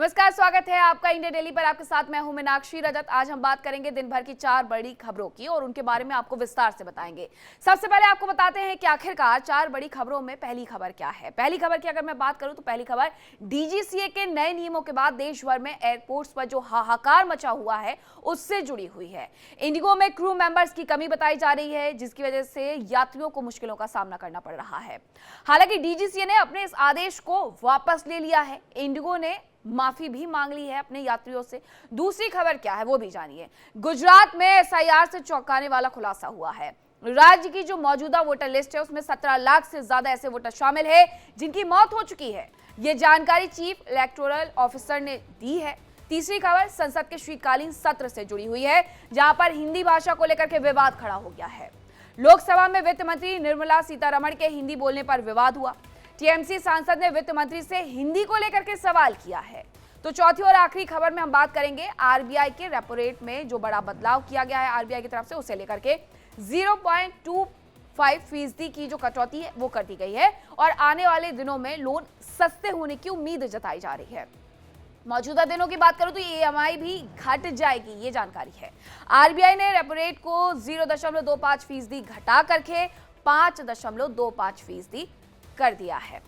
नमस्कार, स्वागत है आपका इंडिया डेली पर। आपके साथ मैं हूं मीनाक्षी रजत। आज हम बात करेंगे दिन भर की 4 बड़ी खबरों की और उनके बारे में आपको विस्तार से बताएंगे। सबसे पहले आपको बताते हैं कि आखिरकार 4 बड़ी खबरों में पहली खबर क्या है। पहली खबर की अगर मैं बात करूं तो पहली खबर डीजीसीए के नए नियमों के बाद देश भर में एयरपोर्ट्स पर जो हाहाकार मचा हुआ है उससे जुड़ी हुई है। इंडिगो में क्रू मेंबर्स की कमी बताई जा रही है, जिसकी वजह से यात्रियों को मुश्किलों का सामना करना पड़ रहा है। हालांकि डीजीसीए ने अपने इस आदेश को वापस ले लिया है। इंडिगो ने माफी भी मांग ली है अपने यात्रियों से। दूसरी खबर क्या है वो भी जानिए। गुजरात में एसआईआर से चौंकाने वाला खुलासा हुआ है। राज्य की जो मौजूदा वोटर लिस्ट है उसमें 17 लाख से ज्यादा ऐसे वोटर शामिल है जिनकी मौत हो चुकी है। यह जानकारी चीफ इलेक्टोरल ऑफिसर ने दी है। तीसरी खबर संसद के शीतकालीन सत्र से जुड़ी हुई है, जहां पर हिंदी भाषा को लेकर के विवाद खड़ा हो गया है। लोकसभा में वित्त मंत्री निर्मला सीतारमण के हिंदी बोलने पर विवाद हुआ। टीएमसी सांसद ने वित्त मंत्री से हिंदी को लेकर के सवाल किया है। तो चौथी और आखिरी खबर में हम बात करेंगे आरबीआई के रेपो रेट में जो बड़ा बदलाव किया गया है आरबीआई की तरफ से, उसे लेकर के 0.25% की जो कटौती है वो कर दी गई है और आने वाले दिनों में लोन सस्ते होने की उम्मीद जताई जा रही है। मौजूदा दिनों की बात करूं तो ईएमआई भी घट जाएगी, ये जानकारी है। आरबीआई ने रेपो रेट को 0.25% घटा करके 5.25% कर दिया है।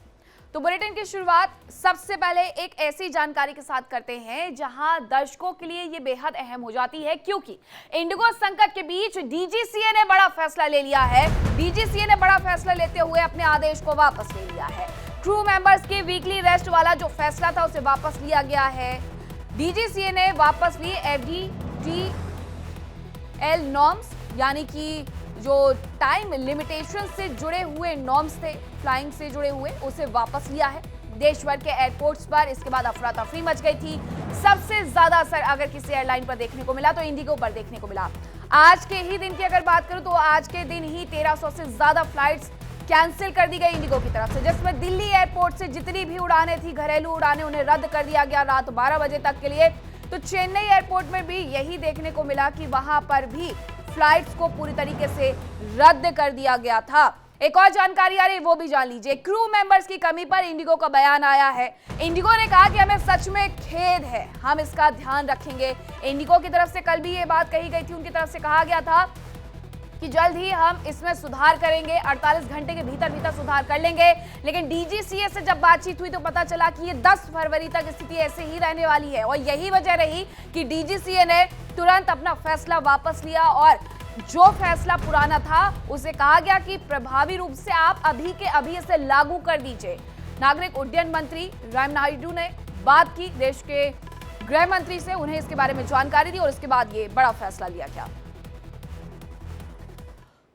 तो बुलेटिन की शुरुआत सबसे पहले एक ऐसी जानकारी के साथ करते हैं जहां दर्शकों के लिए ये बेहद अहम हो जाती है, क्योंकि इंडिगो संकट के बीच डीजीसीए ने बड़ा फैसला ले लिया है। डीजीसीए ने बड़ा फैसला लेते हुए अपने आदेश को वापस ले लिया है। क्रू मेंबर्स के वीकली रेस्ट वाला जो फैसला था उसे वापस लिया गया है। डीजीसीए ने वापस ली एफडीटीएल नॉर्म्स, यानी कि जो टाइम लिमिटेशन से जुड़े हुए नॉर्म्स थे, फ्लाइंग से जुड़े हुए, उसे वापस लिया है। देश भर के एयरपोर्ट्स पर इसके बाद अफरा तफरी मच गई थी। सबसे ज्यादा असर अगर किसी एयरलाइन पर देखने को मिला तो इंडिगो पर देखने को मिला। आज के ही दिन की अगर बात करूं तो आज के दिन ही 1300 से ज्यादा फ्लाइट्स कैंसिल कर दी गई इंडिगो की तरफ से, जिसमें दिल्ली एयरपोर्ट से जितनी भी उड़ानें थी, घरेलू उड़ानें, उन्हें रद्द कर दिया गया रात 12 बजे तक के लिए। तो चेन्नई एयरपोर्ट में भी यही देखने को मिला कि वहां पर भी फ्लाइट्स को पूरी तरीके से रद्द कर दिया गया था। एक और जानकारी आ रही है वो भी जान लीजिए। क्रू मेंबर्स की कमी पर इंडिगो का बयान आया है। इंडिगो ने कहा कि हमें सच में खेद है, हम इसका ध्यान रखेंगे। इंडिगो की तरफ से कल भी ये बात कही गई थी, उनकी तरफ से कहा गया था कि जल्द ही हम इसमें सुधार करेंगे, 48 घंटे के भीतर सुधार कर लेंगे। लेकिन डीजीसीए से जब बातचीत हुई तो पता चला कि ये 10 फरवरी तक स्थिति ऐसे ही रहने वाली है और यही वजह रही कि डीजीसीए ने तुरंत अपना फैसला वापस लिया और जो फैसला पुराना था उसे कहा गया कि प्रभावी रूप से आप अभी के अभी इसे लागू कर दीजिए। नागरिक उड्डयन मंत्री राम नायडू ने बात की देश के गृह मंत्री से, उन्हें इसके बारे में जानकारी दी और इसके बाद ये बड़ा फैसला लिया गया।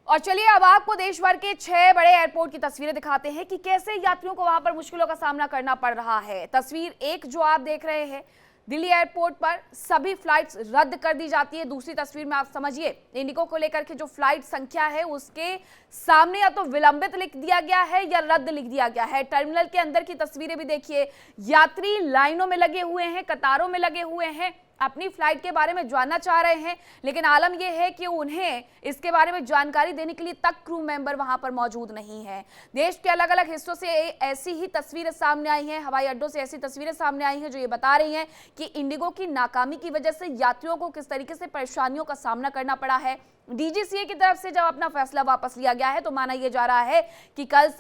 और चलिए अब आपको देश भर के 6 बड़े एयरपोर्ट की तस्वीरें दिखाते हैं कि कैसे यात्रियों को वहां पर मुश्किलों का सामना करना पड़ रहा है। तस्वीर 1 जो आप देख रहे हैं, दिल्ली एयरपोर्ट पर सभी फ्लाइट्स रद्द कर दी जाती है। दूसरी तस्वीर में आप समझिए, इंडिगो को लेकर के जो फ्लाइट संख्या है उसके सामने या तो विलंबित लिख दिया गया है या रद्द लिख दिया गया है। टर्मिनल के अंदर की तस्वीरें भी देखिए, यात्री लाइनों में लगे हुए हैं, कतारों में लगे हुए हैं, अपनी फ्लाइट के बारे में जानना चाह रहे हैं, लेकिन आलम यह है कि उन्हें इसके बारे में जानकारी देने के लिए तक क्रू मेंबर वहां पर मौजूद नहीं है। देश के अलग अलग हिस्सों से ऐसी ही तस्वीरें सामने आई हैं, हवाई अड्डों से ऐसी तस्वीरें सामने आई हैं जो ये बता रही हैं कि इंडिगो की नाकामी की वजह से यात्रियों को किस तरीके से परेशानियों का सामना करना पड़ा है। डीजीसीए की तरफ से जब अपना फैसला वापस लिया गया है तो माना यह जा रहा है कि कल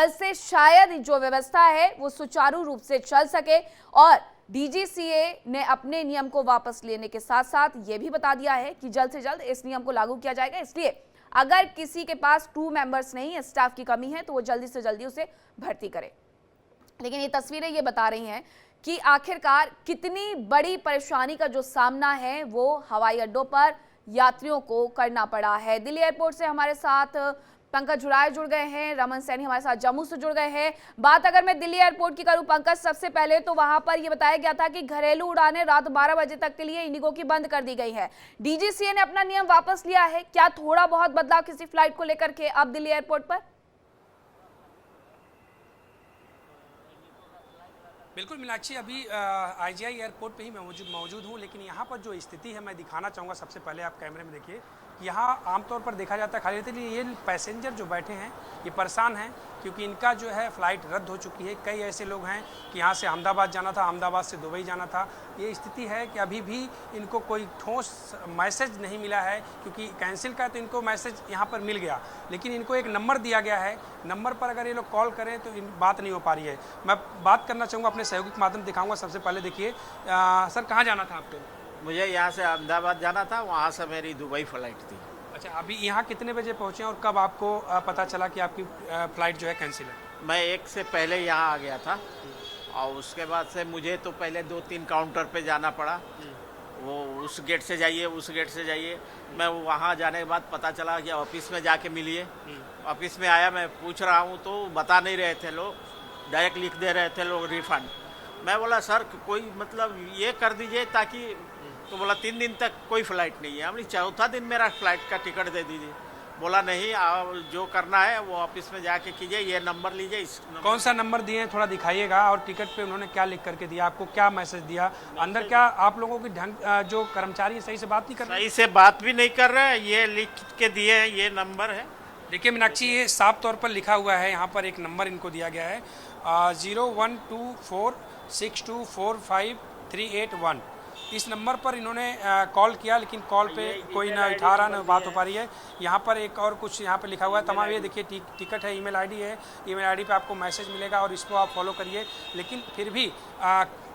से शायद जो व्यवस्था है वो सुचारू रूप से चल सके। और डीजीसीए ने अपने नियम को वापस लेने के साथ साथ ये भी बता दिया है कि जल्द से जल्द इस नियम को लागू किया जाएगा। इसलिए अगर किसी के पास क्रू मेंबर्स नहीं, स्टाफ की कमी है, तो वो जल्दी से जल्दी उसे भर्ती करे। लेकिन ये तस्वीरें ये बता रही हैं कि आखिरकार कितनी बड़ी परेशानी का जो सामना है वो हवाई अड्डों पर यात्रियों को करना पड़ा है। दिल्ली एयरपोर्ट से हमारे साथ पंकज जुड़ाए जुड़ गए हैं, रमन सैनी हमारे साथ जम्मू से जुड़ गए हैं। बात अगर मैं दिल्ली एयरपोर्ट की करूं पंकज, सबसे पहले तो वहां पर यह बताया गया था कि घरेलू उड़ानें रात 12 बजे तक के लिए इंडिगो की बंद कर दी गई है। डीजीसीए ने अपना नियम वापस लिया है, क्या थोड़ा बहुत बदलाव किसी फ्लाइट को लेकर के अब दिल्ली एयरपोर्ट पर? बिल्कुल मीनाक्षी, अभी आईजीआई एयरपोर्ट पे ही मैं मौजूद हूँ, लेकिन यहाँ पर जो स्थिति है मैं दिखाना चाहूँगा। सबसे पहले आप कैमरे में देखिए यहाँ आमतौर पर देखा जाता है खाली रहती है, लेकिन ये पैसेंजर जो बैठे हैं ये परेशान हैं क्योंकि इनका जो है फ़्लाइट रद्द हो चुकी है। कई ऐसे लोग हैं कि यहाँ से अहमदाबाद जाना था, अहमदाबाद से दुबई जाना था। ये स्थिति है कि अभी भी इनको कोई ठोस मैसेज नहीं मिला है, क्योंकि कैंसिल का तो इनको मैसेज यहाँ पर मिल गया, लेकिन इनको एक नंबर दिया गया है। नंबर पर अगर ये लोग कॉल करें तो बात नहीं हो पा रही है। मैं बात करना चाहूँगा, अपने सहयोगी के माध्यम दिखाऊँगा। सबसे पहले देखिए सर, कहाँ जाना था आपको? मुझे यहाँ से अहमदाबाद जाना था, वहाँ से मेरी दुबई फ़्लाइट थी। अच्छा, अभी यहाँ कितने बजे पहुँचे और कब आपको पता चला कि आपकी फ़्लाइट जो है कैंसिल है? मैं एक से पहले यहाँ आ गया था और उसके बाद से मुझे तो पहले 2-3 काउंटर पे जाना पड़ा। वो उस गेट से जाइए, उस गेट से जाइए। मैं वहाँ जाने के बाद पता चला कि ऑफिस में जाके मिलिए। ऑफिस में आया, मैं पूछ रहा हूँ तो बता नहीं रहे थे लोग, डायरेक्ट लिख दे रहे थे लोग रिफ़ंड। मैं बोला सर कोई मतलब ये कर दीजिए ताकि, तो बोला 3 दिन तक कोई फ़्लाइट नहीं है। हमने चौथा दिन मेरा फ़्लाइट का टिकट दे दीजिए। बोला नहीं, आप जो करना है वो ऑफिस में जाके कीजिए, ये नंबर लीजिए। इस कौन सा नंबर दिए हैं थोड़ा दिखाइएगा, और टिकट पे उन्होंने क्या लिख करके दिया, आपको क्या मैसेज दिया अंदर? क्या आप लोगों की जो कर्मचारी सही से बात नहीं कर रहे? सही से बात भी नहीं कर रहे हैं। ये लिख के दिए हैं, ये नंबर है। देखिए मीनाक्षी, ये साफ तौर पर लिखा हुआ है, यहाँ पर एक नंबर इनको दिया गया है 0124624538 इस नंबर पर इन्होंने कॉल किया, लेकिन कॉल पे कोई ना उठा रहा, ना बात हो पा रही है। यहाँ पर एक और कुछ यहाँ पे लिखा हुआ है तमाम। ये देखिए टिकट है, ईमेल आईडी है, ईमेल आईडी पे आपको मैसेज मिलेगा और इसको आप फॉलो करिए। लेकिन फिर भी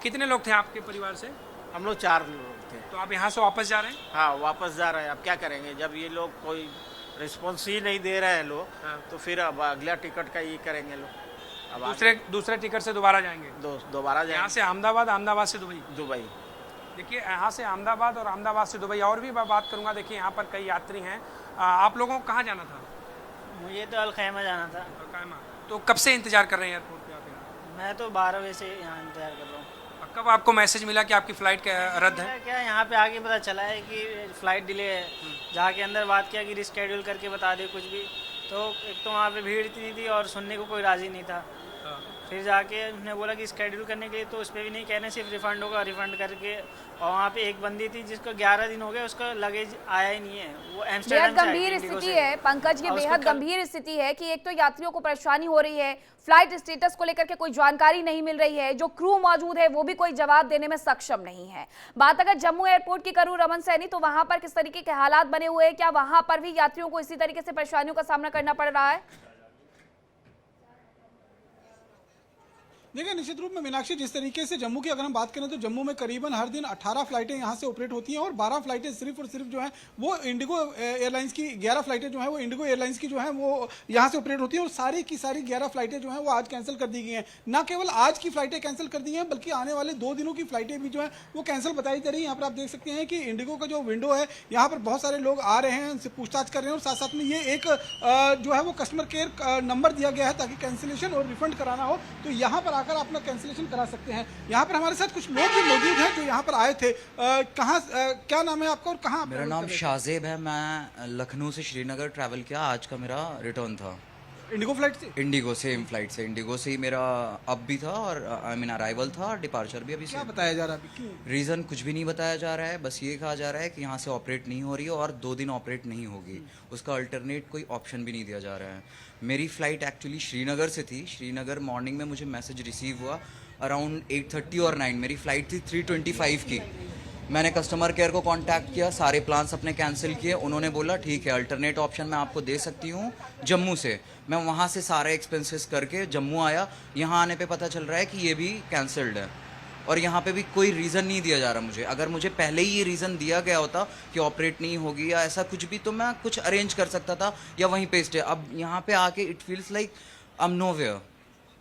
कितने लोग थे आपके परिवार से? हम लोग 4 लोग थे। तो आप यहाँ से वापस जा रहे हैं? हाँ, वापस जा रहे हैं। अब क्या करेंगे जब ये लोग कोई रिस्पॉन्स ही नहीं दे रहे हैं लोग। हाँ। तो फिर अब अगला टिकट का ये करेंगे लोग। अब दूसरे टिकट से दोबारा जाएंगे? दोबारा यहाँ जाएंगे से अहमदाबाद, अहमदाबाद से दुबई। दुबई। देखिए यहाँ से अहमदाबाद और अहमदाबाद से दुबई। और भी मैं बात करूँगा। देखिए यहाँ पर कई यात्री हैं। आप लोगों को कहाँ जाना था? मुझे तो अलखैमा जाना था। अलकायमा। तो कब से इंतजार कर रहे हैं एयरपोर्ट पे आप यहाँ? मैं तो 12 बजे से यहाँ इंतजार कर रहा हूँ। कब आपको मैसेज मिला कि आपकी फ़्लाइट रद्द है? क्या यहाँ पे आके पता चला है कि फ़्लाइट डिले है। जाके अंदर बात किया कि रिस्केड्यूल करके बता दे कुछ भी, तो एक तो वहाँ पे भीड़ इतनी थी और सुनने को कोई राज़ी नहीं था। फिर जाके उन्होंने बोला कि स्केड्यूल करने के लिए, तो उस पर भी नहीं कहने, सिर्फ रिफ़ंड होगा। रिफ़ंड करके, और वहाँ पे एक बंदी थी जिसको 11 दिन हो गए, उसका लगेज आया ही नहीं है। वो बेहद एम्स्टर्डम गंभीर स्थिति है पंकज, ये बेहद गंभीर स्थिति है कि एक तो यात्रियों को परेशानी हो रही है, फ्लाइट स्टेटस को लेकर के कोई जानकारी नहीं मिल रही है, जो क्रू मौजूद है वो भी कोई जवाब देने में सक्षम नहीं है। बात अगर जम्मू एयरपोर्ट की करूं रमन सैनी, तो वहां पर किस तरीके के हालात बने हुए हैं? क्या वहां पर भी यात्रियों को इसी तरीके से परेशानियों का सामना करना पड़ रहा है? देखिए, निश्चित रूप में मीनाक्षी, जिस तरीके से जम्मू की अगर हम बात करें तो जम्मू में करीबन हर दिन 18 फ्लाइटें यहाँ से ऑपरेट होती हैं और 12 फ्लाइटें सिर्फ और सिर्फ जो है वो इंडिगो एयरलाइंस की, 11 फ्लाइटें जो हैं वो इंडिगो एयरलाइंस की जो है वो यहाँ से ऑपरेट होती हैं। और सारी की सारी 11 फ्लाइटें जो हैं वो आज कैंसिल कर दी गई हैं। ना केवल आज की फ्लाइटें कैंसिल कर दी हैं, बल्कि आने वाले 2 दिनों की फ्लाइटें भी जो है वो कैंसिल बताई जा रही है। यहाँ पर आप देख सकते हैं कि इंडिगो का जो विंडो है, यहाँ पर बहुत सारे लोग आ रहे हैं, उनसे पूछताछ कर रहे हैं, और साथ साथ में ये एक जो है वो कस्टमर केयर नंबर दिया गया है ताकि कैंसिलेशन और रिफंड कराना हो तो यहाँ पर आकर अपना कैंसिलेशन करा सकते हैं। यहाँ पर हमारे साथ कुछ लोग भी मौजूद हैं जो यहाँ पर आए थे। कहाँ, क्या नाम है आपका और कहाँ? मेरा नाम शाजेब है। मैं लखनऊ से श्रीनगर ट्रैवल किया। आज का मेरा रिटर्न था। इंडिगो फ्लाइट से? इंडिगो, सेम फ्लाइट से। इंडिगो से ही मेरा अप भी था और आई मीन अराइवल था, डिपार्चर भी अभी से। क्या बताया जा रहा है? क्यों? रीज़न कुछ भी नहीं बताया जा रहा है, बस ये कहा जा रहा है कि यहाँ से ऑपरेट नहीं हो रही है और 2 दिन ऑपरेट नहीं होगी। उसका अल्टरनेट कोई ऑप्शन भी नहीं दिया जा रहा है। मेरी फ़्लाइट एक्चुअली श्रीनगर से थी। श्रीनगर मॉर्निंग में मुझे मैसेज रिसीव हुआ अराउंड 8:30 और 9। मेरी फ़्लाइट थी 3:25 की। मैंने कस्टमर केयर को कांटेक्ट किया, सारे प्लान्स अपने कैंसिल किए। उन्होंने बोला ठीक है, अल्टरनेट ऑप्शन मैं आपको दे सकती हूँ जम्मू से। मैं वहाँ से सारे एक्सपेंसेस करके जम्मू आया। यहाँ आने पे पता चल रहा है कि ये भी कैंसिल्ड है और यहाँ पे भी कोई रीज़न नहीं दिया जा रहा मुझे। अगर मुझे पहले ही ये रीज़न दिया गया होता कि ऑपरेट नहीं होगी या ऐसा कुछ भी, तो मैं कुछ अरेंज कर सकता था या वहीं पे स्टे। अब यहाँ पे आके it feels like I am nowhere.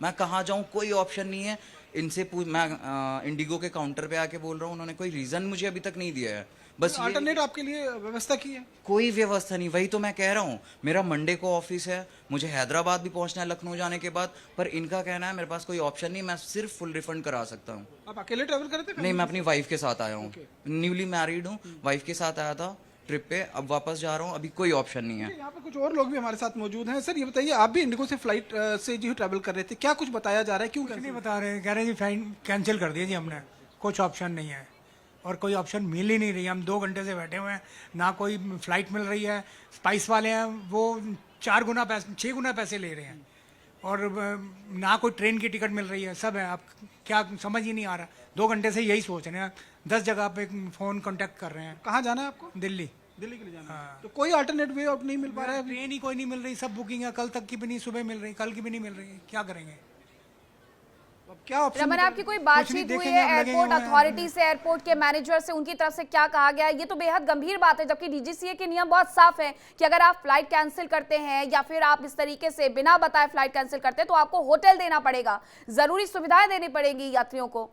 मैं कहाँ जाऊँ, कोई ऑप्शन नहीं है। इनसे मैं इंडिगो के काउंटर पे आके बोल रहा हूँ, उन्होंने कोई रीज़न मुझे अभी तक नहीं दिया है। बस अल्टरनेट आपके लिए व्यवस्था की है? कोई व्यवस्था नहीं। वही तो मैं कह रहा हूँ, मेरा मंडे को ऑफिस है, मुझे हैदराबाद भी पहुँचना है लखनऊ जाने के बाद, पर इनका कहना है मेरे पास कोई ऑप्शन नहीं, मैं सिर्फ फुल रिफंड करा सकता हूँ। आप अकेले ट्रैवल करते थे? नहीं, मैं अपनी वाइफ के साथ आया हूँ। न्यूली मैरिड हूँ, वाइफ के साथ आया था ट्रिप पे। अब वापस जा रहा हूँ, अभी कोई ऑप्शन नहीं है। यहाँ पर कुछ और लोग भी हमारे साथ मौजूद हैं। सर ये बताइए, आप भी इंडिगो से फ्लाइट से जो ट्रैवल कर रहे थे, क्या कुछ बताया जा रहा है? क्यों नहीं बता रहे, कह रहे जी फ्लाइट कैंसिल कर दिया जी हमने, कुछ ऑप्शन नहीं है। और कोई ऑप्शन मिल ही नहीं रही। हम 2 घंटे से बैठे हुए हैं, ना कोई फ़्लाइट मिल रही है। स्पाइस वाले हैं वो 6 गुना पैसे ले रहे हैं, और ना कोई ट्रेन की टिकट मिल रही है। सब है, आप क्या समझ ही नहीं आ रहा। 2 घंटे से यही सोच रहे हैं, 10 जगह पे फ़ोन कांटेक्ट कर रहे हैं। कहाँ जाना है आपको? दिल्ली। दिल्ली के लिए जाना है। हाँ। तो कोई अल्टरनेट वे ऑफ नहीं मिल पा रहा है? ट्रेन ही कोई नहीं मिल रही, सब बुकिंग है। कल तक की भी नहीं, सुबह मिल रही, कल की भी नहीं मिल रही। क्या करेंगे? अब क्या ऑप्शन? रमन, आपकी कोई बातचीत हुई है एयरपोर्ट अथॉरिटी से, एयरपोर्ट के मैनेजर से? उनकी तरफ से क्या कहा गया है? ये तो बेहद गंभीर बात है, जबकि डीजीसीए के नियम बहुत साफ है कि अगर आप फ्लाइट कैंसिल करते हैं या फिर आप इस तरीके से बिना बताए फ्लाइट कैंसिल करते हैं तो आपको होटल देना पड़ेगा, जरूरी सुविधाएं देनी पड़ेगी यात्रियों को।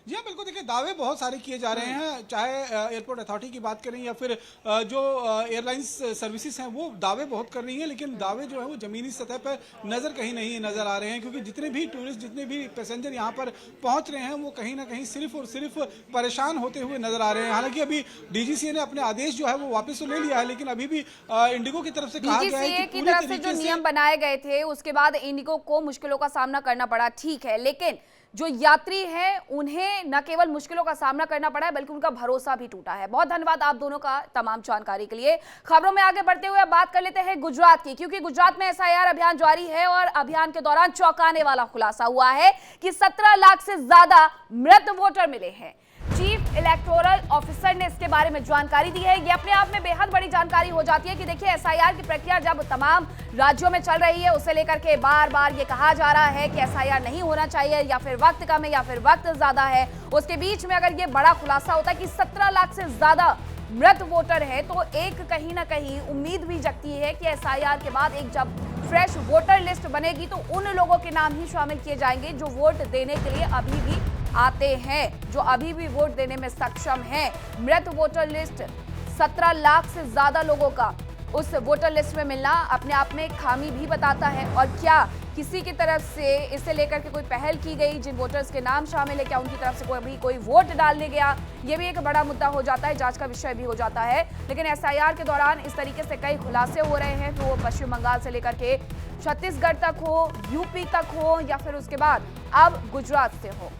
जी हाँ, बिल्कुल। देखिए, दावे बहुत सारे किए जा रहे हैं, चाहे एयरपोर्ट अथॉरिटी की बात करें या फिर जो एयरलाइंस सर्विसेज हैं वो दावे बहुत कर रही हैं, लेकिन दावे जो है वो ज़मीनी सतह पर नज़र कहीं नहीं नज़र आ रहे हैं, क्योंकि जितने भी टूरिस्ट, जितने भी पैसेंजर यहाँ पर पहुँच रहे हैं वो कहीं ना कहीं सिर्फ और सिर्फ परेशान होते हुए नज़र आ रहे हैं। हालांकि अभी डीजीसीए ने अपने आदेश जो है वो वापस तो ले लिया है, लेकिन अभी भी इंडिगो की तरफ से कहा गया है कि की तरफ से जो नियम बनाए गए थे उसके बाद इंडिगो को मुश्किलों का सामना करना पड़ा, ठीक है, लेकिन जो यात्री हैं उन्हें न केवल मुश्किलों का सामना करना पड़ा है बल्कि उनका भरोसा भी टूटा है। बहुत धन्यवाद आप दोनों का तमाम जानकारी के लिए। खबरों में आगे बढ़ते हुए बात कर लेते हैं गुजरात की, क्योंकि गुजरात में एसआईआर अभियान जारी है और अभियान के दौरान चौंकाने वाला खुलासा हुआ है कि 17 लाख से ज्यादा मृत वोटर मिले हैं। चीफ इलेक्टोरल ऑफिसर ने इसके बारे में जानकारी दी है। ये अपने आप में बेहद बड़ी जानकारी हो जाती है कि देखिए, एसआईआर की प्रक्रिया जब तमाम राज्यों में चल रही है उसे लेकर के बार बार ये कहा जा रहा है कि एसआईआर नहीं होना चाहिए, या फिर वक्त कम है या फिर वक्त ज्यादा है। उसके बीच में अगर ये बड़ा खुलासा होता है कि 17 लाख से ज्यादा मृत वोटर है तो एक कहीं ना कहीं उम्मीद भी जगती है कि एसआईआर के बाद एक जब फ्रेश वोटर लिस्ट बनेगी तो उन लोगों के नाम ही शामिल किए जाएंगे जो वोट देने के लिए अभी भी आते हैं, जो अभी भी वोट देने में सक्षम हैं। मृत वोटर लिस्ट 17 लाख से ज्यादा लोगों का उस वोटर लिस्ट में मिलना अपने आप में एक खामी भी बताता है। और क्या किसी की तरफ से इसे लेकर के कोई पहल की गई, जिन वोटर्स के नाम शामिल है, क्या उनकी तरफ से कोई वोट डालने गया? ये भी एक बड़ा मुद्दा हो जाता है, जांच का विषय भी हो जाता है। लेकिन एसआईआर के दौरान इस तरीके से कई खुलासे हो रहे हैं, तो वो पश्चिम बंगाल से लेकर के छत्तीसगढ़ तक हो, यूपी तक हो, या फिर उसके बाद अब गुजरात से हो।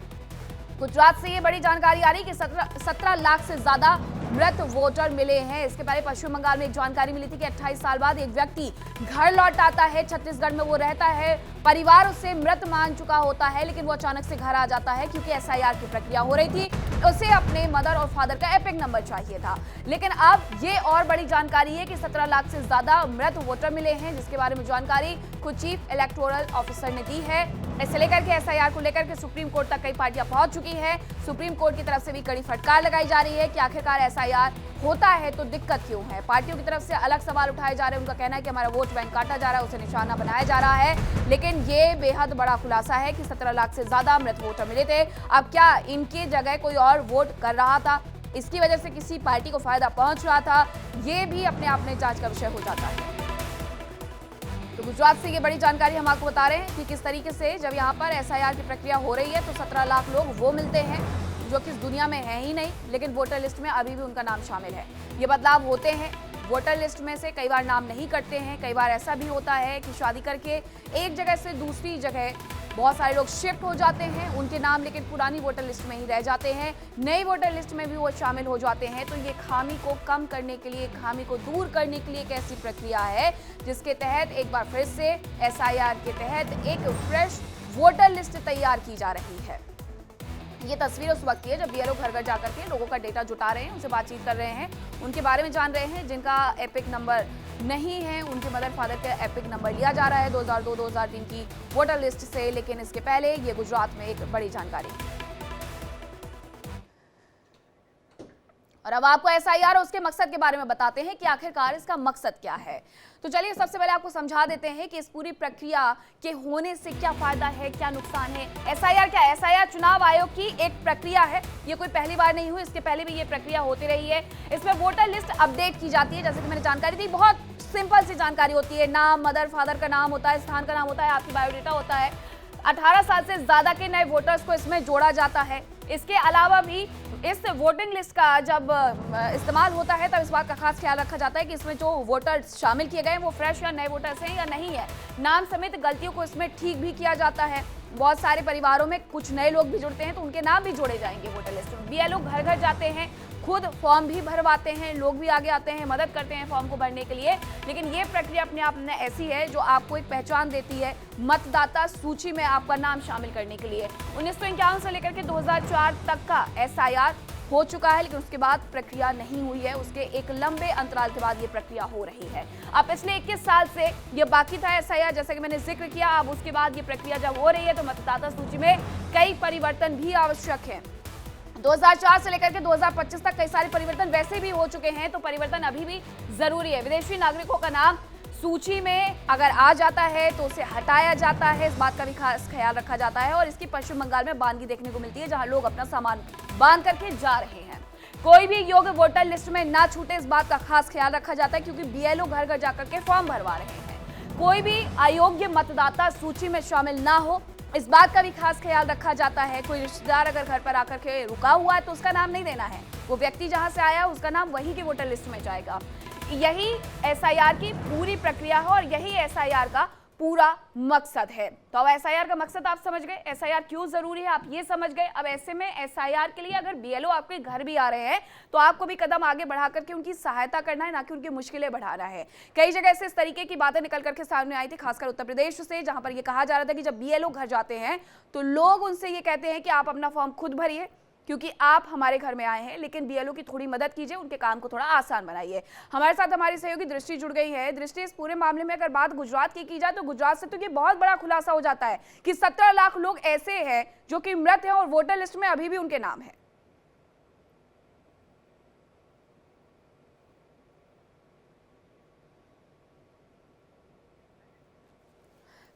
गुजरात से ये बड़ी जानकारी आ रही कि 17 लाख से ज्यादा मृत वोटर मिले हैं। इसके पहले पश्चिम बंगाल में एक जानकारी मिली थी कि 28 साल बाद एक व्यक्ति घर लौट आता है, छत्तीसगढ़ में वो रहता है, परिवार उसे मृत मान चुका होता है, लेकिन वो अचानक से घर आ जाता है क्योंकि एसआईआर की प्रक्रिया हो रही थी। उसे अपने मदर और फादर का एपिक नंबर चाहिए था। लेकिन अब ये और बड़ी जानकारी है कि 17 लाख से ज्यादा मृत वोटर मिले हैं, जिसके बारे में जानकारी खुद चीफ इलेक्टोरल ऑफिसर ने दी है। इसे लेकर के एसआईआर को लेकर के सुप्रीम कोर्ट तक कई पार्टियां पहुंच चुकी है। सुप्रीम कोर्ट की तरफ से भी कड़ी फटकार लगाई जा रही है कि आखिरकार एसआईआर होता है तो दिक्कत क्यों है। पार्टियों की तरफ से अलग सवाल उठाए जा रहे हैं। उनका कहना है कि हमारा वोट बैंक काटा जा रहा है, उसे निशाना बनाया जा रहा है। लेकिन ये बेहद बड़ा खुलासा है कि 17 लाख से ज्यादा मृत वोटर मिले थे। अब क्या इनकी जगह कोई और वोट कर रहा था, इसकी वजह से किसी पार्टी को फायदा पहुंच रहा था, ये भी अपने आप में जांच का विषय हो जाता है। तो गुजरात से ये बड़ी जानकारी हम आपको बता रहे हैं कि किस तरीके से जब यहाँ पर एसआईआर की प्रक्रिया हो रही है तो 17 लाख लोग वो मिलते हैं जो कि इस दुनिया में है ही नहीं, लेकिन वोटर लिस्ट में अभी भी उनका नाम शामिल है। ये बदलाव होते हैं, वोटर लिस्ट में से कई बार नाम नहीं कटते हैं। कई बार ऐसा भी होता है कि शादी करके एक जगह से दूसरी जगह बहुत सारे लोग शिफ्ट हो जाते हैं, उनके नाम लेकिन पुरानी वोटर लिस्ट में ही रह जाते हैं, नई वोटर लिस्ट में भी वो शामिल हो जाते हैं। तो ये खामी को कम करने के लिए, खामी को दूर करने के लिए एक ऐसी प्रक्रिया है जिसके तहत एक बार फिर से एसआईआर के तहत एक फ्रेश वोटर लिस्ट तैयार की जा रही है। ये तस्वीर उस वक्त की है जब बीएलओ घर घर जाकर के लोगों का डेटा जुटा रहे हैं, उनसे बातचीत कर रहे हैं, उनके बारे में जान रहे हैं। जिनका एपिक नंबर नहीं है उनके मदर फादर का एपिक नंबर लिया जा रहा है 2002-2003 की वोटर लिस्ट से। लेकिन इसके पहले ये गुजरात में एक बड़ी जानकारी। और अब आपको एसआईआर और उसके मकसद के बारे में बताते हैं कि आखिरकार इसका मकसद क्या है। तो चलिए सबसे पहले आपको समझा देते हैं कि इस पूरी प्रक्रिया के होने से क्या फायदा है, क्या नुकसान है। एसआईआर क्या है? एसआईआर चुनाव आयोग की एक प्रक्रिया है। ये कोई पहली बार नहीं हुई, इसके पहले भी ये प्रक्रिया होती रही है। इसमें वोटर लिस्ट अपडेट की जाती है, जैसे कि मैंने जानकारी दी। बहुत सिंपल सी जानकारी होती है, नाम, मदर फादर का नाम होता है, स्थान का नाम होता है, आपकी बायोडेटा होता है। 18 साल से ज्यादा के नए वोटर्स को इसमें जोड़ा जाता है। इसके अलावा भी इस वोटिंग लिस्ट का जब इस्तेमाल होता है तब इस बात का खास ख्याल रखा जाता है कि इसमें जो वोटर्स शामिल किए गए हैं वो फ्रेश या नए वोटर्स हैं या नहीं है। नाम समेत गलतियों को इसमें ठीक भी किया जाता है। बहुत सारे परिवारों में कुछ नए लोग भी जुड़ते हैं तो उनके नाम भी जोड़े जाएंगे वोटर लिस्ट में। बीएलओ घर घर जाते हैं, खुद फॉर्म भी भरवाते हैं, लोग भी आगे आते हैं, मदद करते हैं फॉर्म को भरने के लिए। लेकिन ये प्रक्रिया अपने आप में ऐसी है जो आपको एक पहचान देती है मतदाता सूची में आपका नाम शामिल करने के लिए। 1951 से लेकर के 2004 तक का एसआईआर हो चुका है, लेकिन उसके बाद प्रक्रिया नहीं हुई है। उसके एक लंबे अंतराल के बाद ये प्रक्रिया हो रही है। अब पिछले 21 साल से ये बाकी था एसआईआर, जैसा कि मैंने जिक्र किया। अब उसके बाद ये प्रक्रिया जब हो रही है तो मतदाता सूची में कई परिवर्तन भी आवश्यक है। 2004 से लेकर के 2025 तक कई सारे परिवर्तन वैसे भी हो चुके हैं, तो परिवर्तन अभी भी जरूरी है। विदेशी नागरिकों का नाम सूची में अगर आ जाता है तो उसे हटाया जाता है, इस बात का भी खास ख्याल रखा जाता है। और इसकी पश्चिम बंगाल में बानगी देखने को मिलती है, जहां लोग अपना सामान बांध करके जा रहे हैं। कोई भी योग्य वोटर लिस्ट में ना छूटे, इस बात का खास ख्याल रखा जाता है, क्योंकि बीएलओ घर घर जाकर के फॉर्म भरवा रहे हैं। कोई भी अयोग्य मतदाता सूची में शामिल ना हो, इस बात का भी खास ख्याल रखा जाता है। कोई रिश्तेदार अगर घर पर आकर के रुका हुआ है तो उसका नाम नहीं देना है। वो व्यक्ति जहां से आया उसका नाम वहीं की वोटर लिस्ट में जाएगा। यही एसआईआर की पूरी प्रक्रिया है और यही एसआईआर का पूरा मकसद है। तो अब एसआईआर का मकसद आप समझ गए, एसआईआर क्यों जरूरी है आप ये समझ गए। अब ऐसे में एसआईआर के लिए अगर बीएलओ आपके घर भी आ रहे हैं तो आपको भी कदम आगे बढ़ा करके उनकी सहायता करना है, ना कि उनकी मुश्किलें बढ़ाना है। कई जगह से इस तरीके की बातें निकल करके सामने आई थी, खासकर उत्तर प्रदेश से, जहां पर यह कहा जा रहा था कि जब बीएलओ घर जाते हैं तो लोग उनसे ये कहते हैं कि आप अपना फॉर्म खुद भरिए, क्योंकि आप हमारे घर में आए हैं, लेकिन बीएलओ की थोड़ी मदद कीजिए, उनके काम को थोड़ा आसान बनाइए। हमारे साथ हमारी सहयोगी दृष्टि जुड़ गई है। दृष्टि, इस पूरे मामले में अगर बात गुजरात की जाए तो गुजरात से तो ये बहुत बड़ा खुलासा हो जाता है कि 17 लाख लोग ऐसे हैं जो कि मृत हैं और वोटर लिस्ट में अभी भी उनके नाम है।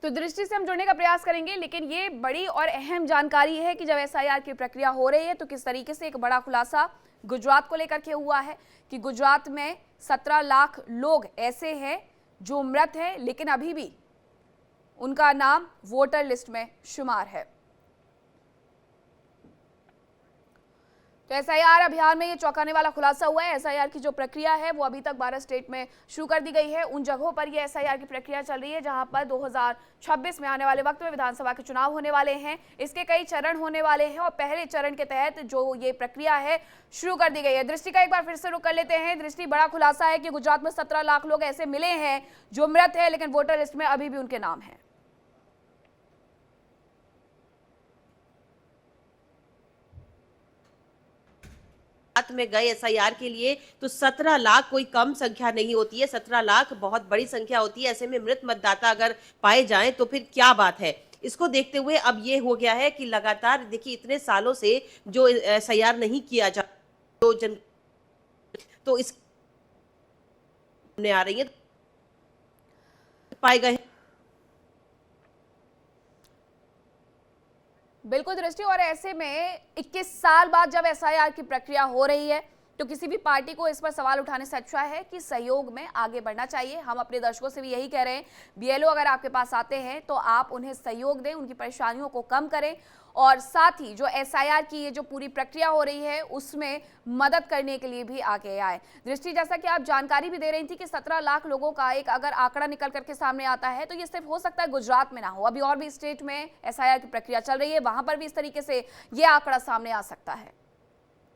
तो दृष्टि से हम जुड़ने का प्रयास करेंगे, लेकिन ये बड़ी और अहम जानकारी है कि जब एसआईआर की प्रक्रिया हो रही है तो किस तरीके से एक बड़ा खुलासा गुजरात को लेकर के हुआ है कि गुजरात में 17 लाख लोग ऐसे हैं जो मृत हैं, लेकिन अभी भी उनका नाम वोटर लिस्ट में शुमार है। तो एसआईआर अभियान में ये चौंकाने वाला खुलासा हुआ है। एसआईआर की जो प्रक्रिया है वो अभी तक 12 स्टेट में शुरू कर दी गई है। उन जगहों पर ये एसआईआर की प्रक्रिया चल रही है जहां पर 2026 में आने वाले वक्त में विधानसभा के चुनाव होने वाले हैं। इसके कई चरण होने वाले हैं और पहले चरण के तहत जो ये प्रक्रिया है शुरू कर दी गई है। दृष्टि का एक बार फिर से रुख कर लेते हैं। दृष्टि, बड़ा खुलासा है कि गुजरात में 17 लाख लोग ऐसे मिले हैं जो मृत है, लेकिन वोटर लिस्ट में अभी भी उनके नाम है। में गए एसआईआर के लिए तो 17 लाख कोई कम संख्या नहीं होती है, 17 लाख बहुत बड़ी संख्या होती है। ऐसे में मृत मतदाता अगर पाए जाएं तो फिर क्या बात है। इसको देखते हुए अब ये हो गया है कि लगातार देखिए इतने सालों से जो एसआईआर नहीं किया जा तो इस आ रही है पाए गए। बिल्कुल दृष्टि, और ऐसे में 21 साल बाद जब एसआईआर की प्रक्रिया हो रही है तो किसी भी पार्टी को इस पर सवाल उठाने से अच्छा है कि सहयोग में आगे बढ़ना चाहिए। हम अपने दर्शकों से भी यही कह रहे हैं, बीएलओ अगर आपके पास आते हैं तो आप उन्हें सहयोग दें, उनकी परेशानियों को कम करें और साथ ही जो एसआईआर की ये जो पूरी प्रक्रिया हो रही है उसमें मदद करने के लिए भी आगे आए। दृष्टि, जैसा कि आप जानकारी भी दे रही थी कि 17 लाख लोगों का एक अगर आंकड़ा निकल करके सामने आता है तो ये सिर्फ हो सकता है गुजरात में ना हो, अभी और भी स्टेट में एसआईआर की प्रक्रिया चल रही है, वहां पर भी इस तरीके से ये आंकड़ा सामने आ सकता है।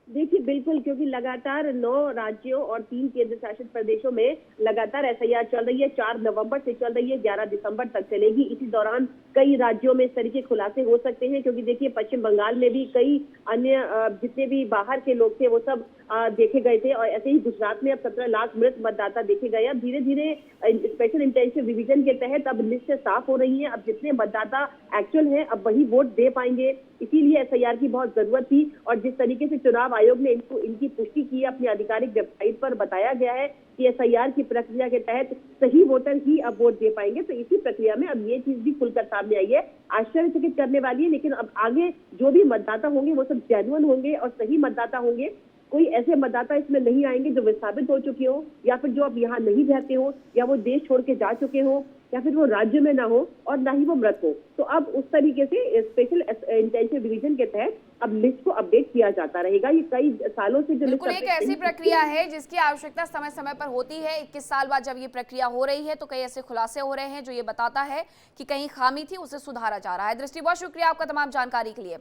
देखिए बिल्कुल, क्योंकि लगातार 9 राज्यों और 3 केंद्र शासित प्रदेशों में लगातार एसआईआर चल रही है। 4 नवंबर से चल रही है, 11 दिसंबर तक चलेगी। इसी दौरान कई राज्यों में इस तरीके खुलासे हो सकते हैं, क्योंकि देखिए पश्चिम बंगाल में भी कई अन्य जितने भी बाहर के लोग थे वो सब देखे गए थे और ऐसे ही गुजरात में अब 17 लाख मृत मतदाता देखे गए। अब धीरे धीरे स्पेशल इंटेंसिव रिवीजन के तहत अब लिस्ट साफ हो रही है। अब जितने मतदाता एक्चुअल हैं अब वही वोट दे पाएंगे, इसीलिए एसआईआर की बहुत जरूरत थी। और जिस तरीके से चुनाव आयोग ने इनकी पुष्टि की अपनी आधिकारिक वेबसाइट पर, बताया गया है कि एसआईआर की प्रक्रिया के तहत सही वोटर ही अब वोट दे पाएंगे। तो इसी प्रक्रिया में अब ये चीज भी खुलकर सामने आई है, आश्चर्यचकित करने वाली है। लेकिन अब आगे जो भी मतदाता होंगे वो सब जेन्युइन होंगे और सही मतदाता होंगे। कोई ऐसे मतदाता इसमें नहीं आएंगे जो विस्थापित हो चुके हो या फिर जो अब यहाँ नहीं रहते हो या वो देश छोड़ के जा चुके हो या फिर वो राज्य में ना हो और ना ही वो मृत हो। तो अब उस तरीके से स्पेशल इंटेंसिव डिवीजन के तहत अब लिस्ट को अपडेट किया जाता रहेगा। ये कई सालों से जो लिस्ट बिल्कुल एक ऐसी प्रक्रिया है जिसकी आवश्यकता समय समय पर होती है। 21 साल बाद जब ये प्रक्रिया हो रही है तो कई ऐसे खुलासे हो रहे हैं जो ये बताता है कि कहीं खामी थी, उसे सुधारा जा रहा है। दृष्टि, बहुत शुक्रिया आपका तमाम जानकारी के लिए।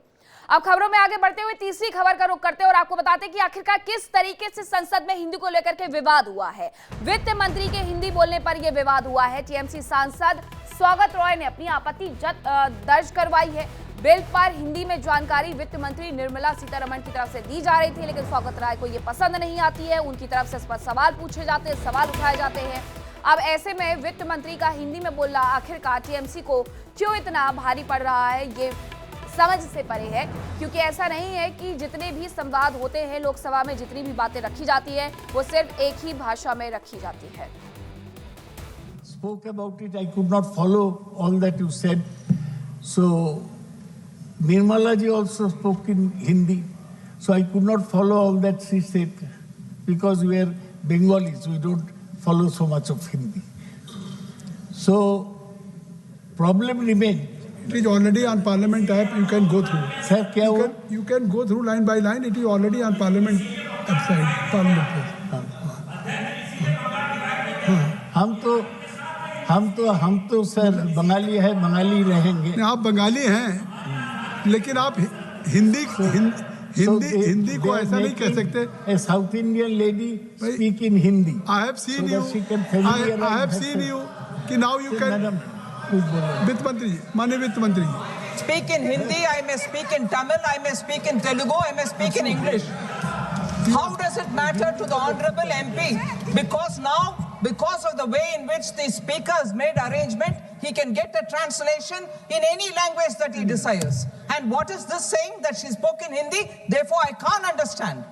अब खबरों में आगे बढ़ते हुए तीसरी खबर का रुख करते हैं और आपको बताते हैं कि आखिरकार किस तरीके से संसद में हिंदी को लेकर के विवाद हुआ है। वित्त मंत्री के हिंदी बोलने पर यह विवाद हुआ है। टीएमसी सांसद स्वागत रॉय ने अपनी आपत्ति दर्ज करवाई है। बिल पर हिंदी में जानकारी वित्त मंत्री निर्मला सीतारमण की तरफ से दी जा रही थी, लेकिन स्वागत रॉय को ये पसंद नहीं आती है। उनकी तरफ से इस पर सवाल पूछे जाते हैं, सवाल उठाए जाते हैं। अब ऐसे में वित्त मंत्री का हिंदी में बोलना आखिरकार टीएमसी को क्यों इतना भारी पड़ रहा है, ये समझ से परे है। क्योंकि ऐसा नहीं है कि जितने भी संवाद होते हैं लोकसभा में, जितनी भी बातें रखी जाती है वो सिर्फ एक ही भाषा में रखी जाती है। Spoke about it, I could not follow all that you said. So Nirmala ji also spoke in Hindi, so I could not follow all that she said because we are Bengalis, we don't follow so much of Hindi. So problem remains. It is already on Parliament app. You can go through. Sir, क्या हुआ? You can go through line by line. It is already on Parliament website. Parliament page. हम तो sir Bengali है, बंगाली रहेंगे। नहीं, आप बंगाली हैं, लेकिन आप हिंदी को ऐसा नहीं कह सकते। A South Indian lady speak in Hindi. I have seen you. I have seen you. कि now you can. वित्त मंत्री जी, माननीय वित्त मंत्री जी। Speak in Hindi, I may speak in Tamil, I may speak in Telugu, I may speak in English. How does it matter to the honorable MP? Because of the way in which the speaker has made arrangement, he can get a translation in any language that he desires. And what is this saying? That she spoke in Hindi, therefore I can't understand.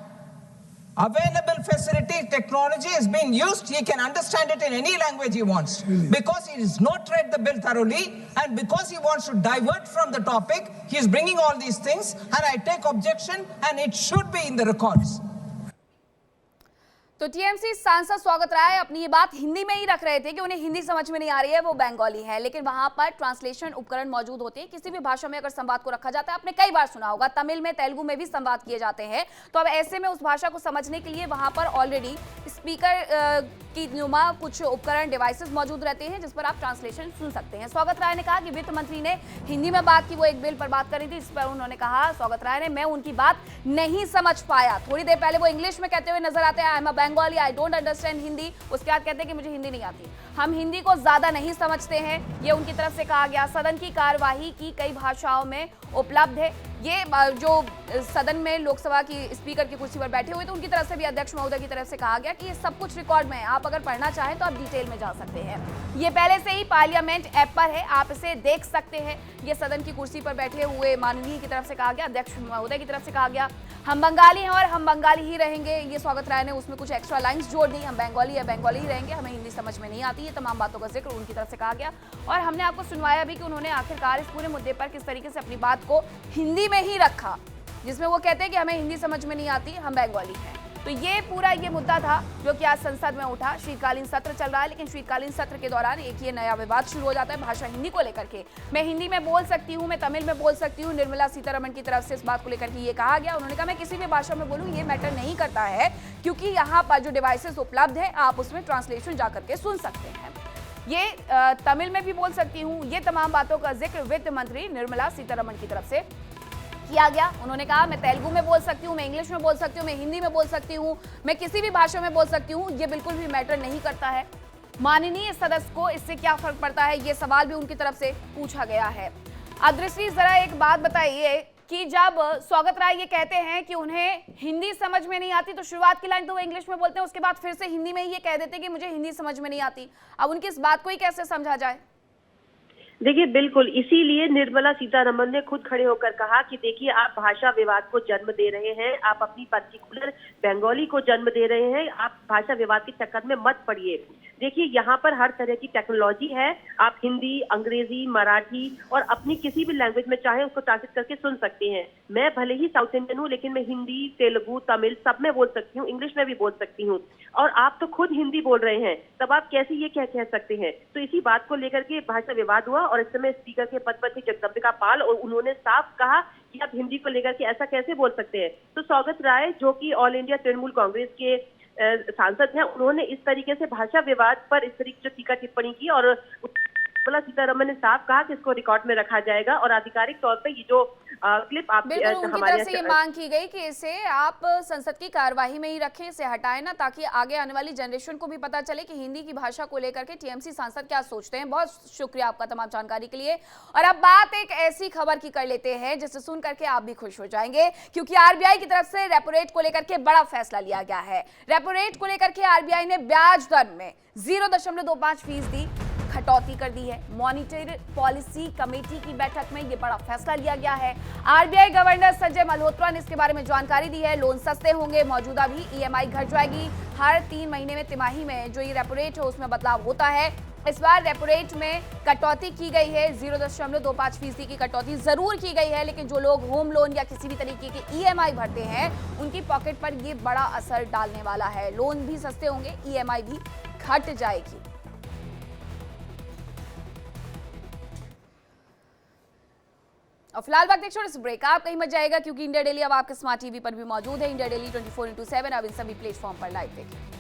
Available facility, technology is being used. He can understand it in any language he wants. Because he has not read the bill thoroughly and because he wants to divert from the topic, he is bringing all these things and I take objection and it should be in the records. तो TMC सांसद स्वागत राय अपनी ये बात हिंदी में ही रख रहे थे कि उन्हें हिंदी समझ में नहीं आ रही है, वो बंगाली है, लेकिन वहां पर ट्रांसलेशन उपकरण मौजूद होते हैं। किसी भी भाषा में अगर संवाद को रखा जाता है, आपने कई बार सुना होगा, तमिल में, तेलुगु में भी संवाद किए जाते हैं। तो अब ऐसे में उस भाषा को समझने के लिए वहां पर ऑलरेडी स्पीकर की नुमा कुछ उपकरण, डिवाइसेस मौजूद रहते हैं जिस पर आप ट्रांसलेशन सुन सकते हैं। स्वागत राय ने कहा कि वित्त मंत्री ने हिंदी में बात की, वो एक बिल पर बात कर रही थी, इस पर उन्होंने कहा, स्वागत राय ने, मैं उनकी बात नहीं समझ पाया। थोड़ी देर पहले वो इंग्लिश में कहते हुए नजर आते हैं, I am a Bengali, I don't understand Hindi. उसके बाद कहते हैं कि मुझे हिंदी नहीं आती, हम हिंदी को ज्यादा नहीं समझते हैं, ये उनकी तरफ से कहा गया। सदन की कार्यवाही की कई भाषाओं में उपलब्ध है। ये जो सदन में लोकसभा की स्पीकर की कुर्सी पर बैठे हुए, तो उनकी तरफ से भी अध्यक्ष महोदय की तरफ से कहा गया कि ये सब कुछ रिकॉर्ड में है, आप अगर पढ़ना चाहें तो आप डिटेल में जा सकते हैं। ये पहले से ही पार्लियामेंट ऐप पर है, आप इसे देख सकते हैं। ये सदन की कुर्सी पर बैठे हुए माननीय की तरफ से कहा गया, अध्यक्ष महोदय की तरफ से कहा गया, हम बंगाली हैं और हम बंगाली ही रहेंगे। ये स्वागत राय ने उसमें कुछ एक्स्ट्रा लाइंस जोड़ दी, हम बंगाली है, बंगाली ही रहेंगे, हमें हिंदी समझ में नहीं आती। ये तमाम बातों का जिक्र उनकी तरफ से कहा गया और हमने आपको सुनवाया भी कि उन्होंने आखिरकार इस पूरे मुद्दे पर किस तरीके से अपनी बात को हिंदी में ही रखा, जिसमें वो कहते हैं कि हमें हिंदी समझ में नहीं आती, हम बंगाली हैं। तो ये पूरा ये मुद्दा था जो कि आज संसद में उठा। शीतकालीन सत्र चल रहा है, लेकिन शीतकालीन सत्र के दौरान एक ये नया विवाद शुरू हो जाता है भाषा हिंदी को लेकर के। मैं हिंदी में बोल सकती हूँ, मैं तमिल में बोल सकती हूँ। निर्मला सीतारमण की तरफ से इस बात को लेकर के ये कहा गया, उन्होंने कहा मैं किसी भी भाषा में बोलूँ ये मैटर नहीं करता है, क्योंकि यहाँ पर जो डिवाइसेस उपलब्ध है आप उसमें ट्रांसलेशन जा करके सुन सकते हैं। ये तमिल में भी बोल सकती हूँ। ये तमाम बातों का जिक्र वित्त मंत्री निर्मला सीतारमण की तरफ से किया गया। उन्होंने कहा मैं तेलुगु में बोल सकती हूँ, मैं इंग्लिश में बोल सकती हूँ, मैं हिंदी में बोल सकती हूँ, मैं किसी भी भाषा में बोल सकती हूँ, ये बिल्कुल भी मैटर नहीं करता है। माननीय सदस्य को इससे क्या फर्क पड़ता है, ये सवाल भी उनकी तरफ से पूछा गया है। अदृष्टि, जरा एक बात बताइए कि जब स्वागत राय ये कहते हैं कि उन्हें हिंदी समझ में नहीं आती, तो शुरुआत की लाइन तो वो इंग्लिश में बोलते हैं, उसके बाद फिर से हिंदी में ही ये कह देते हैं कि मुझे हिंदी समझ में नहीं आती। अब उनकी इस बात को ही कैसे समझा जाए? देखिए, बिल्कुल इसीलिए निर्मला सीतारमण ने खुद खड़े होकर कहा कि देखिए आप भाषा विवाद को जन्म दे रहे हैं, आप अपनी पर्टिकुलर बंगाली को जन्म दे रहे हैं, आप भाषा विवाद के चक्कर में मत पड़िए। देखिए यहाँ पर हर तरह की टेक्नोलॉजी है, आप हिंदी, अंग्रेजी, मराठी और अपनी किसी भी लैंग्वेज में चाहे उसको ट्रांसलेट करके सुन सकते हैं। मैं भले ही साउथ इंडियन हूँ, लेकिन मैं हिंदी, तेलुगु, तमिल सब में बोल सकती हूँ, इंग्लिश में भी बोल सकती हूँ। और आप तो खुद हिंदी बोल रहे हैं, तब आप कैसे ये क्या कह सकते हैं? तो इसी बात को लेकर के भाषा विवाद हुआ और इस समय स्पीकर के पद पर थी जगदम्बिका पाल और उन्होंने साफ कहा कि आप हिंदी को लेकर के ऐसा कैसे बोल सकते हैं। तो सौगत राय जो कि ऑल इंडिया तृणमूल कांग्रेस के सांसद हैं, उन्होंने इस तरीके से भाषा विवाद पर इस तरीके से टीका टिप्पणी की और निर्मला सीतारमण ने साफ कहा कि इसको रिकॉर्ड में रखा जाएगा और आधिकारिक तौर पे ये जो क्लिप आप बिल्कुल उनकी तरफ से ये मांग की गई कि इसे आप संसद की कार्यवाही में ही रखें, इसे हटाएं ना, ताकि आगे आने वाली जनरेशन को भी पता चले कि हिंदी की भाषा को लेकर के टीएमसी सांसद क्या सोचते हैं। बहुत शुक्रिया आपका तमाम जानकारी के लिए। और अब बात एक ऐसी खबर की कर लेते हैं जिसे सुन करके आप भी खुश हो जाएंगे, क्योंकि आरबीआई की तरफ से रेपो रेट को लेकर के बड़ा फैसला लिया गया है। रेपो रेट को लेकर के आरबीआई ने ब्याज दर में 0.25% कटौती कर दी है। मॉनिटरी पॉलिसी कमेटी की बैठक में यह बड़ा फैसला लिया गया है। आरबीआई गवर्नर संजय मल्होत्रा ने इसके बारे में जानकारी दी है। लोन सस्ते होंगे, मौजूदा भी ईएमआई घट जाएगी। हर 3 महीने में तिमाही में जो ये रेपो रेट है उसमें बदलाव होता है। इस बार रेपो रेट में कटौती की गई है, 0.25% की कटौती जरूर की गई है, लेकिन जो लोग होम लोन या किसी भी तरीके के ईएमआई भरते हैं उनकी पॉकेट पर ये बड़ा असर डालने वाला है। लोन भी सस्ते होंगे, ईएमआई भी घट जाएगी। और फिलहाल वक्त एक छोटे से ब्रेक, आप कहीं मत जाएगा क्योंकि इंडिया डेली अब आपके स्मार्ट टीवी पर भी मौजूद है। इंडिया डेली 24/7 अब इन सभी प्लेटफॉर्म पर लाइव देखें।